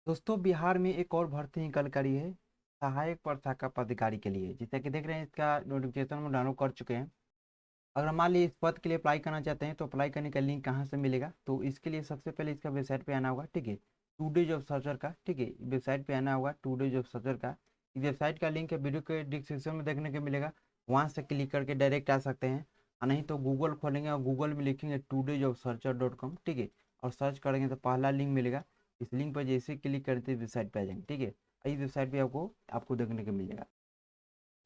दोस्तों बिहार में एक और भर्ती निकल कर है सहायक प्रशाखा पदाधिकारी के लिए। जैसा कि देख रहे हैं इसका नोटिफिकेशन हम डाउनलोड कर चुके हैं। अगर मान लीजिए इस पद के लिए अप्लाई करना चाहते हैं तो अप्लाई करने का लिंक कहाँ से मिलेगा, तो इसके लिए सबसे पहले इसका वेबसाइट पे आना होगा। ठीक है, टुडे जॉब सर्चर का। ठीक है, वेबसाइट पे आना होगा टुडे जॉब सर्चर का। इस वेबसाइट का लिंक है वीडियो के डिस्क्रिप्शन में देखने को मिलेगा, वहाँ से क्लिक करके डायरेक्ट आ सकते हैं। और नहीं तो गूगल खोलेंगे और गूगल में लिखेंगे today-job-searcher.com। ठीक है, और सर्च करेंगे तो पहला लिंक मिलेगा। इस लिंक पर जैसे क्लिक करते वेबसाइट पे आ जाएंगे। ठीक है, इस वेबसाइट पे आपको आपको देखने को मिलेगा।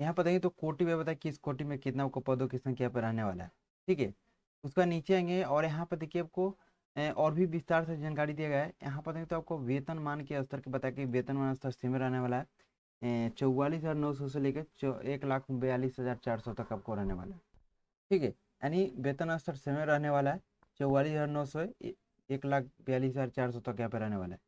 यहाँ पर देखिए तो कोटि में बताया किस कोटि में कितना आपको पदों की संख्या पर रहने वाला है। ठीक है, उसका नीचे आएंगे और यहाँ पर देखिए आपको और भी विस्तार से जानकारी दिया गया है। यहाँ पर देखिए तो आपको वेतनमान के स्तर के बताया कि वेतनमान स्तर सेम रहने वाला है 44,900 से लेकर 1,42,400 तक आपको रहने वाला है। ठीक है, यानी वेतन स्तर सेम रहने वाला है 44,900 1,42,400 तक यहाँ पे रहने वाला है।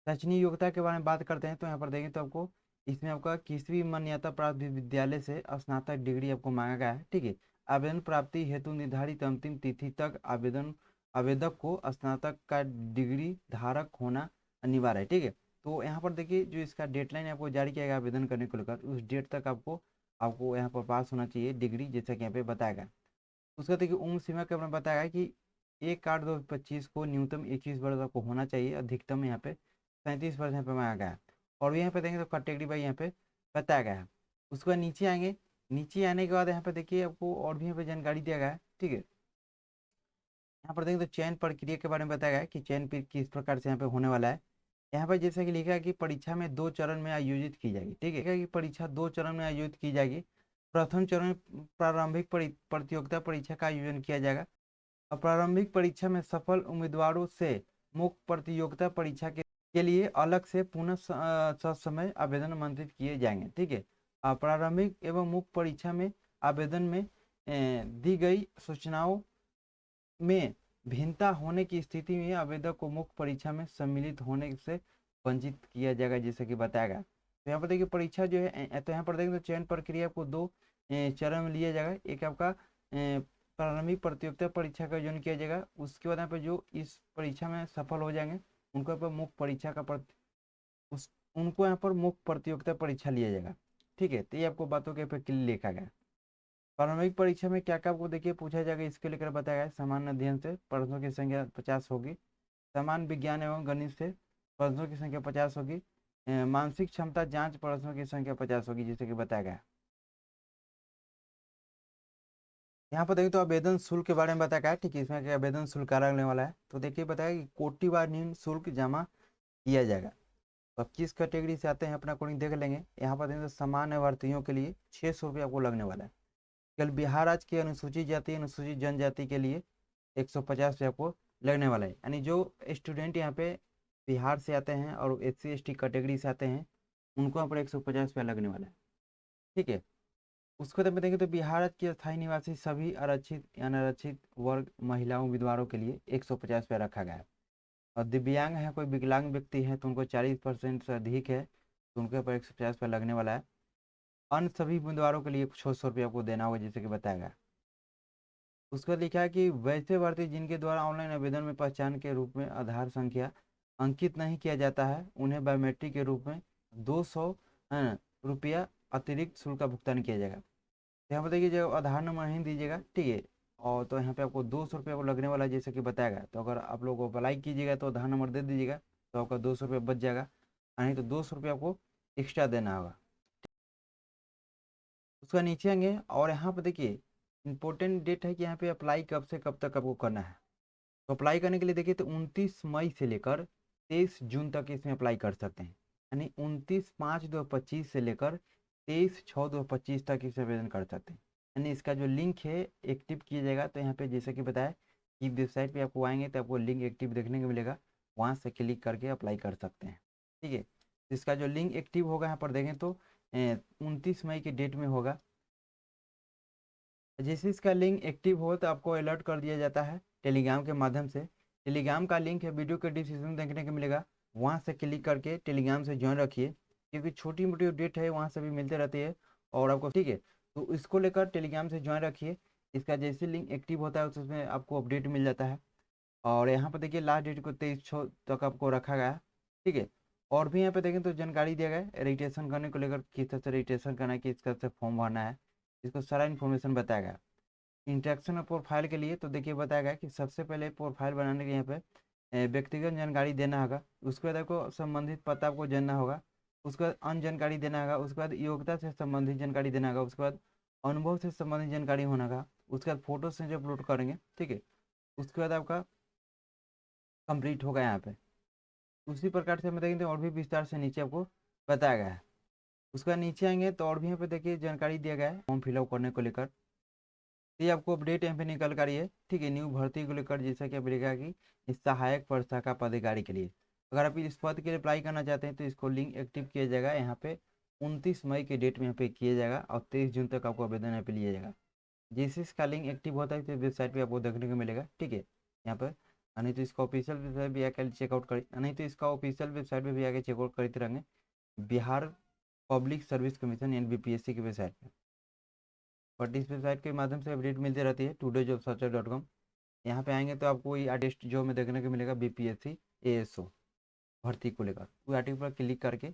शैक्षणिक योग्यता के बारे में बात करते हैं तो यहाँ पर देखें तो आपको इसमें आपका किसी भी मान्यता प्राप्त विद्यालय से स्नातक डिग्री आपको मांगा गया है। ठीक है, आवेदन प्राप्ति हेतु निर्धारित अंतिम तिथि तक आवेदक को स्नातक का डिग्री धारक होना अनिवार्य है। ठीक है, तो यहाँ पर देखिए जो इसका डेडलाइन आपको जारी किया गया आवेदन करने को लेकर, उस डेट तक आपको आपको यहाँ पर पास होना चाहिए डिग्री, जैसा कि यहाँ पे बताया गया। उसका देखिए उम्र सीमा के बारे में बताया गया कि 1/8/2025 को न्यूनतम 21 वर्ष आपको होना चाहिए, अधिकतम यहाँ पे 37 वर्ष यहाँ पे मांगा गया है। और यहाँ पे देखेंगे तो कैटेगरी वाइज यहाँ पे बताया गया है। उसके बाद नीचे आएंगे, नीचे आने के बाद यहाँ पे देखिए आपको और भी यहाँ पे जानकारी दिया गया है। ठीक है, यहाँ पर देखेंगे तो चयन प्रक्रिया के बारे में बताया गया है कि चयन किस प्रकार से यहाँ पे होने वाला है। यहाँ पर जैसा कि लिखा है कि परीक्षा में 2 चरण में आयोजित की जाएगी। ठीक है, कि परीक्षा 2 चरण में आयोजित की जाएगी। प्रथम चरण में प्रारंभिक प्रतियोगिता परीक्षा का आयोजन किया जाएगा और प्रारंभिक परीक्षा में सफल उम्मीदवारों से मुख्य प्रतियोगिता परीक्षा के लिए अलग से पुनः ससमय आवेदन आमंत्रित किए जाएंगे। ठीक है, प्रारंभिक एवं मुख्य परीक्षा में आवेदन में दी गई सूचनाओं में भिन्नता होने की स्थिति में आवेदक को मुख्य परीक्षा में सम्मिलित होने से वंचित किया जाएगा, जैसे कि बताया गया। तो यहाँ पर देखिए परीक्षा जो है तो यहाँ पर देखिए तो चयन प्रक्रिया को 2 चरण में लिया जाएगा। एक आपका प्रारंभिक प्रतियोगिता परीक्षा का आयोजन किया जाएगा, उसके बाद यहाँ पर जो इस परीक्षा में सफल हो जाएंगे उनको यहाँ पर मुख्य परीक्षा का उस उनको यहाँ पर मुख्य प्रतियोगिता परीक्षा लिया जाएगा। ठीक है, तो ये आपको बातों के पे लिखा गया। प्रारंभिक परीक्षा में क्या क्या आपको देखिए पूछा जाएगा, इसके लेकर बताया गया है। सामान्य अध्ययन से प्रश्नों की संख्या 50 होगी। सामान्य विज्ञान एवं गणित से प्रश्नों की संख्या 50 होगी। मानसिक क्षमता जांच प्रश्नों की संख्या 50 होगी, जैसे कि बताया गया है। यहाँ पर देखिए तो आवेदन शुल्क के बारे में बताया गया है। ठीक है, इसमें क्या आवेदन शुल्क क्या लगने वाला है, तो देखिए बताया कि कोटिवार निम्न शुल्क जमा किया जाएगा। तो अब किस कैटेगरी से आते हैं अपना अकॉर्डिंग देख लेंगे। यहाँ पर देखिए तो सामान्य भर्तियों के लिए 600 रुपये आपको लगने वाला है। केवल बिहार राज्य के अनुसूचित जाति अनुसूचित जनजाति के लिए 150 रुपये आपको लगने वाला है। यानी जो स्टूडेंट यहाँ पे बिहार से आते हैं और SC ST कैटेगरी से आते हैं उनको यहाँ पर 150 रुपया लगने वाला है। ठीक है, उसको बाद देखेंगे तो बिहार राज्य के स्थायी निवासी सभी आरक्षित या अनारक्षित वर्ग महिलाओं उम्मीदवारों के लिए 150 रुपया रखा गया है। और दिव्यांग है, कोई विकलांग व्यक्ति है तो उनको 40% से अधिक है तो उनके ऊपर 150 रुपया लगने वाला है। अन्य सभी उम्मीदवारों के लिए 600 रुपया आपको देना होगा, जैसे कि बताया गया। उसके बाद लिखा है कि वैसे भर्ती जिनके द्वारा ऑनलाइन आवेदन में पहचान के रूप में आधार संख्या अंकित नहीं किया जाता है उन्हें बायोमेट्रिक के रूप में 200 रुपया अतिरिक्त शुल्क का भुगतान किया जाएगा। यहाँ पर देखिए जो आधार नंबर नहीं दीजिएगा। ठीक है, और तो यहाँ पे आपको 200 रुपया को लगने वाला है, जैसे कि बताया गया। तो अगर आप लोग अप्लाई कीजिएगा तो आधार नंबर दे दीजिएगा तो आपका 200 रुपया बच जाएगा, नहीं तो 200 रुपया आपको एक्स्ट्रा देना होगा। उसका नीचे आएंगे और यहाँ पर देखिए इंपॉर्टेंट डेट है कि यहाँ पे अप्लाई कब से कब तक आपको करना है। तो अप्लाई करने के लिए देखिए तो 29 मई से लेकर 23 जून तक इसमें अप्लाई कर सकते हैं। यानी 29/5/2025 से लेकर 23/6/2025 तक इसे आवेदन कर सकते हैं। यानी इसका जो लिंक है एक्टिव किया जाएगा। तो यहाँ पे जैसे कि बताया कि वेबसाइट पे आपको आएंगे तो आपको लिंक एक्टिव देखने को मिलेगा, वहाँ से क्लिक करके अप्लाई कर सकते हैं। ठीक है, तो इसका जो लिंक एक्टिव होगा यहाँ पर देखें तो 29 मई की डेट में होगा। जैसे इसका लिंक एक्टिव हो तो आपको अलर्ट कर दिया जाता है टेलीग्राम के माध्यम से। टेलीग्राम का लिंक है वीडियो के डिस्क्रिप्शन में देखने को मिलेगा, वहाँ से क्लिक करके टेलीग्राम से ज्वाइन रखिए, क्योंकि छोटी मोटी अपडेट है वहाँ से भी मिलते रहती है और आपको। ठीक है, तो इसको लेकर टेलीग्राम से ज्वाइन रखिए। इसका जैसे लिंक एक्टिव होता है उसमें आपको अपडेट मिल जाता है। और यहाँ पर देखिए लास्ट डेट को 23 तक आपको रखा गया है। ठीक है, और भी यहाँ पे देखें तो जानकारी दिया गया है रजिस्ट्रेशन करने को लेकर, किस तरह से रजिस्ट्रेशन करना है, किस तरह से फॉर्म भरना है, इसको सारा इन्फॉर्मेशन बताया गया। इंट्रैक्शन और प्रोफाइल के लिए तो देखिए बताया गया कि सबसे पहले प्रोफाइल बनाने के यहाँ पे व्यक्तिगत जानकारी देना होगा, उसके बाद आपको संबंधित पता आपको जानना होगा, उसके बाद अन्य जानकारी देना होगा, उसके बाद योग्यता से संबंधित जानकारी देना होगा, उसके बाद अनुभव से संबंधित जानकारी होना होगा, उसके बाद फोटो से जो अपलोड करेंगे, ठीक है, उसके बाद आपका कंप्लीट होगा यहाँ पे। उसी प्रकार से हम देखेंगे और भी विस्तार से नीचे आपको बताया गया है। उसके बाद नीचे आएंगे तो और भी यहाँ पे देखिए जानकारी दिया गया है फॉर्म फिलअप करने को लेकर। ये आपको अपडेट यहाँ पे निकल कर है, ठीक है, न्यू भर्ती को लेकर, जैसा कि आप लिखा कि इस सहायक प्रशाखा पदाधिकारी के लिए अगर आप इस पद के लिए अप्लाई करना चाहते हैं तो इसको लिंक एक्टिव किया जाएगा यहाँ पे 29 मई के डेट में यहाँ पे किया जाएगा और 23 जून तक आपको आवेदन यहाँ पे लिया जाएगा। जैसे इसका लिंक एक्टिव होता है तो वेबसाइट पे आपको देखने को मिलेगा, ठीक है, यहाँ पर। नहीं तो इसका ऑफिशियल वेबसाइट भी आकर चेकआउट करी, नहीं तो इसका ऑफिशियल वेबसाइट पे भी आके चेकआउट करते रहेंगे, बिहार पब्लिक सर्विस कमीशन यानी बीपीएससी की वेबसाइट पे। बट इस वेबसाइट के माध्यम से अपडेट मिलती रहती है todayjobsearcher.com। यहाँ पे आएंगे तो आपको ये आर्टिस्ट जो में देखने को मिलेगा बीपीएससी एएसओ भर्ती को लेकर, वो आर्टिकल पर क्लिक करके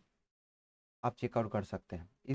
आप चेकआउट कर सकते हैं।